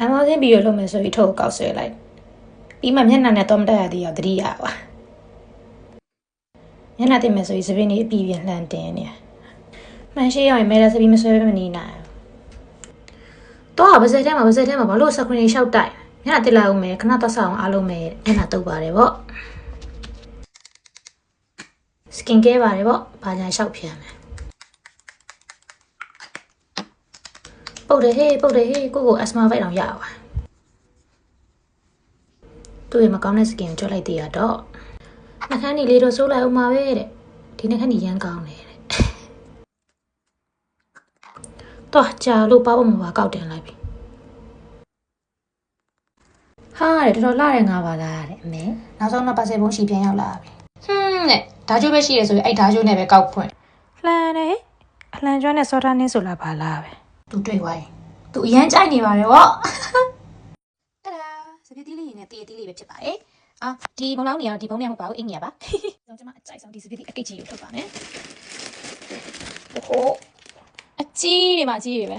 အမောင်းစင်းပြီးရလို့မယ်ဆိုပြီးထုတ်ကောက်ဆွဲလိုက်ပြီးမှမျက်နှာနဲ့တော့မတက်ရသေးအောင်တတိယပါမျက်နှာတင်မယ်ဆိုပြီးစပင်းလေးအပြီးပြန်လှန်တင်နေမှန်ရှိရရင်မဲလာစပင်းမဆွဲမနေနိုင်တော့ဗစက်ထဲမှာဘာလို့စခရင်ရှောက်တိုက်မျက်နှာတက်လိုက်အောင်မယ်ခဏတော့ဆောင်းအားလုံးမယ်မျက်နှာတုပ်ပါတယ်ဗောစကင်ကဲပါတယ်ဗောဘာညာရှောက်ပြန်မယ်ပုတ်တယ်ဟေးကိုအစမာဖိုက်အောင်ရပါသူ့ရဲ့မကောင်းတဲ့စကင်ကြွလိုက်သေးရတော့နှခမ်းဒီလေးတော့စိုးလိုက်အောင်ပါပဲတဲ့ဒီနှခမ်းဒီရမ်းကောင်းတယ်တဲ့တော့ကြာလို့ပါဖို့မပါကောက်တင်လိုက်ပြီဟာတဲ့တော်တော်လာတယ်ငါပါလားတဲ့အမေနောက်ဆုံးတော့ပါစေဘုံရှိပြန်ရောက်လာပြီတဲ့ဓာကျိုးပဲရှိရဆိုရင်အဲ့ဓာကျိုးနဲ့ပဲကောက်ဖွင့်လှန်တယ်အလှန်ကျွမ်းနဲ့စောထားနှင်းဆိုလာပါလားပဲသူတွေ့သွားရင်သူအရန်ကြိုက်နေပါတယ်ဗောတဒါစပီတီလေးနဲ့တေးတီးလေးပဲဖြစ်ပါတယ်ဒီဘုံလောင်းနေရဒီဘုံနဲ့မဟုတ်ပါဘူးအင်ကြီးပါကျွန်တော်အကြိုက်ဆုံးဒီစပီတီအကိတ်ကြီးကိုထုတ်ပါမယ်ဟိုအကြီးတွေမှာအကြီးတွေပဲ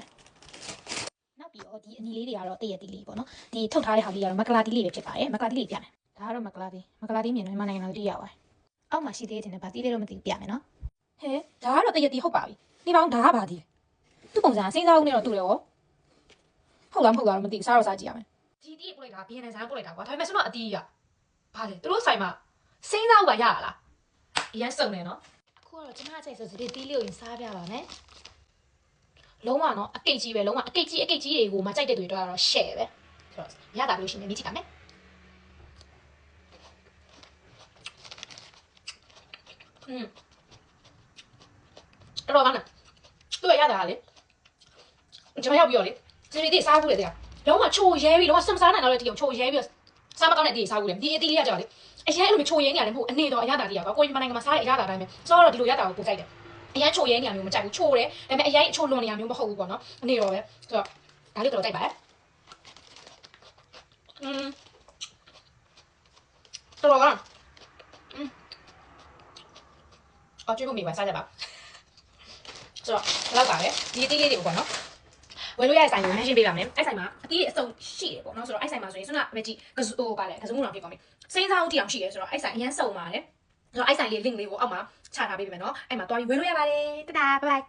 နောက်ပြီးတော့ဒီအနီလေးတွေကတော့တည့်ရတီးလေးပေါ့နော်ဒီထုတ်ထားတဲ့ဟာလေးကတော့မကလာတီးလေးပဲဖြစ်ပါတယ်မကလာတီးလေးပြမယ်ဒါကတော့မကလာတီးမြင်တော့မြန်မာနိုင်ငံတော်တီးရပါတယ်အောက်မှာရှိသေးတယ်နဲ့ဗာတီးလေးတော့မသိဘူးပြမယ်နော်ဟဲဒါကတော့တည့်ရတီးဟုတ်ပါပြီနေပေါင်းဒါကဗာတီးသူ့ပုံစံစဉ်းစားဦးနေတော့တူတယ်ဟောဟုတ်လားမဟုတ်လားမသိဘူးစားတော့စားကြည့်ရမယ်ဒီတီးပို့လိုက်တာဘီယန်နဲ့ဇန်ပို့လိုက်တာကွာဒါပေမဲ့ကျွန်တော်အတီးရဘာလဲသူတို့ဆိုင်မှာစဉ်းစားဦးပါရလားအရင်စုံနေနော်အခုကတော့ကျွန်မအချိုက်ဆိုဒီတီးလေးကိုရင်စားပြပါမယ်လုံးဝနော်အကိတ်ကြီးပဲလုံးဝအကိတ်ကြီးတွေကိုမကြိုက်တဲ့တွေတော့ share ပဲဆိုတော့ရတာလို့ရှိရင်မြည်ကြည့်ပါမယ်တော်ကောင်းတယ်သူရတာလေကျွန်မရောက်ပြီးတော့လေဒီနေ့စားဘူးလေတဲ့လုံးဝချိုရဲပြီးလုံးဝစမစားနိုင်တော့တဲ့ဒီကိုချိုရဲပြီးစားမကောင်းတဲ့ဒီစားဘူးလေဒီအတီးလေးကကြောက်လေအရင်အဲ့လိုမျိုးချိုရဲနေရတယ်မဟုတ်အနေတော့အရသာတီးရပါကိုကြီးမနိုင်ငံမှာစားတဲ့အရသာတိုင်းပဲစောတော့ဒီလိုရတာကိုပို့ကြိုက်တယ်အရင်ချိုရဲနေရမျိုးမကြိုက်ဘူးချိုတယ်ဒါပေမဲ့အရင်အချိုလွန်နေရမျိုးမဟုတ်ဘူးပေါ့နော်အနေတော့ပဲဆိုတော့ဒါလေးတော့ကြိုက်ပါရဲ့တော်ကောင်းကျွေးဖို့မိပါစားကြပါဆိုတော့လောက်ပါပဲဒီအတီးလေးတွေကိုပေါ့နော်ဝယ်လို့ရတဲ့ဆိုင်ကိုမရှင်းပေးပါမယ်အဲ့ဆိုင်မှာအတီးအစုံရှိတယ်ပေါ့နော်ဆိုတော့အဲ့ဆိုင်မှာဆိုရင်ဆွမ်းနာမကြီးကဇူပါလေကဇူမှုတော်ဖြစ်ပါမယ်စိမ်းစားဦးတီအောင်ရှိတယ်ဆိုတော့အဲ့ဆိုင်အရန်စုံပါတယ်ဆိုတော့အဲ့ဆိုင်လေး link လေးကိုအောက်မှာချထားပေးပါမယ်နော်အဲ့မှာတွားပြီးဝယ်လို့ရပါတယ်တဒါဘိုင်ဘိုင်